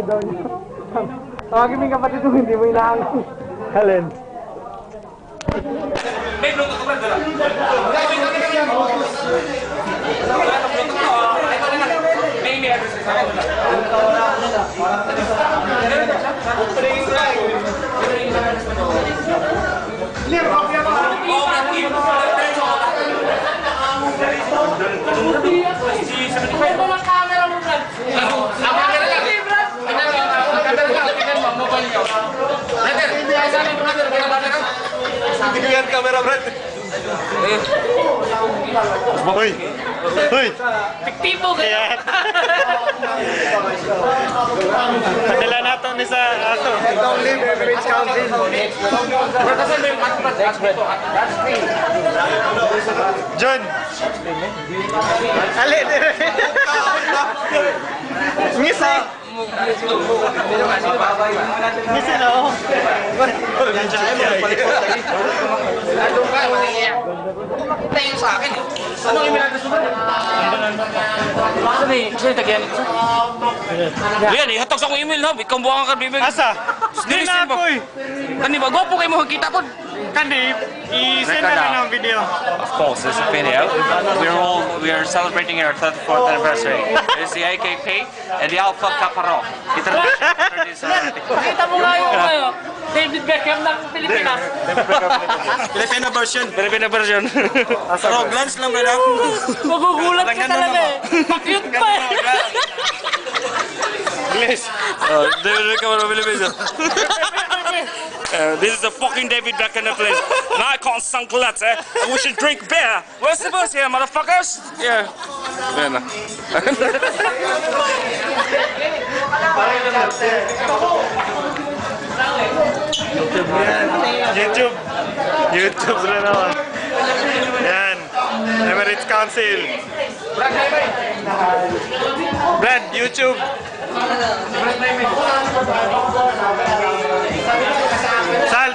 daw niya. Tawagin mo yung kapatid mo, hindi mo inaangin. Alin? Bigyan kamera, Brad. Hoy! Hoy! Fiktibo kaya. Padala nato ni sa ato. Don't leave Beverage Council. John! Ali! Ngisi! Ngisi na ako. Tayo sa akin. Anong email address mo? Sorry, tagyan. Yan, ihatag sa akong email ha. Ikaw buwang ka bibig. Asa? Hindi na ako eh. Kani ba? Gwapo kayo mo kita po. Kandi, i-send na lang ng video. Of course, this is a video. We are celebrating our 34th anniversary. It's the AKP and the Alpha Kappa Rho. Nakita mo nga yung David Beckham ng Pilipinas. Filipino version. Filipino version. Pero glance lang, Brad. Magugulat ka talaga eh. Cute pa eh. Please. David Beckham ng Pilipinas. This is the fucking David Beckham place. Now I can't sunglass, eh? And we should drink beer. Where's the bus here, motherfuckers? Yeah. Yeah, no. YouTube. YouTube na naman. Yan. Emirates Council. Brad, YouTube. Salt.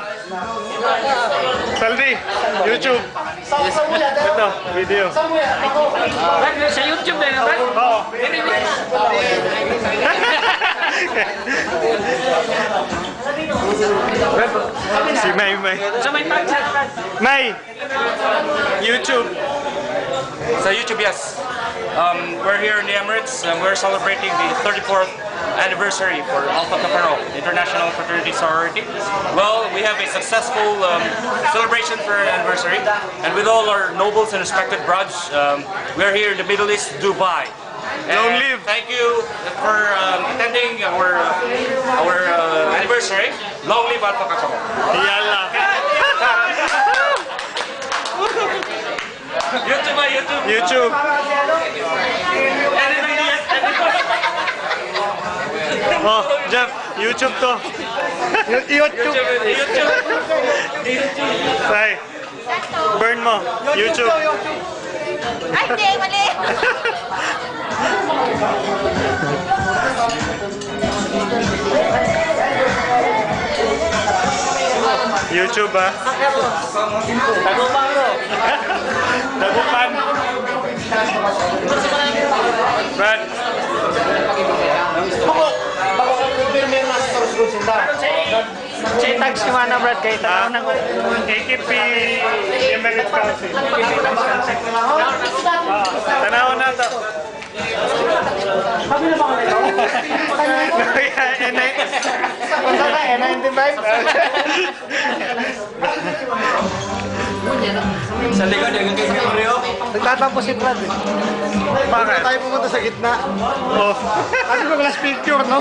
Saldi, YouTube. Ito, video. Sa YouTube din, right? Oo. Si May. Sa may tag-chat. May, YouTube. So YouTube, yes. We're here in the Emirates and we're celebrating the 34th anniversary for Alpha Kappa Rho International Fraternity Sorority. Well, we have a successful celebration for our anniversary, and with all our nobles and respected brothers, we're here in the Middle East, Dubai. Long live! Thank you for attending our anniversary. Long live Alpha Kappa Rho. Yala. YouTube, YouTube. YouTube. Oh, Jeff, YouTube to. YouTube. Say, burn mo. YouTube. Ay, hindi, mali. YouTube ah. Dagupan. Brad. Tag si Mana Brad kay tanaw ng AKP Emirates Council. Tanaw na to. Sabi na ba kami? Punta ka, N95? Sa likod, yung kay Mario. Nagtatampo si Brad eh. Bakit? Tayo pumunta sa gitna. Oh. Ano ba last picture, no?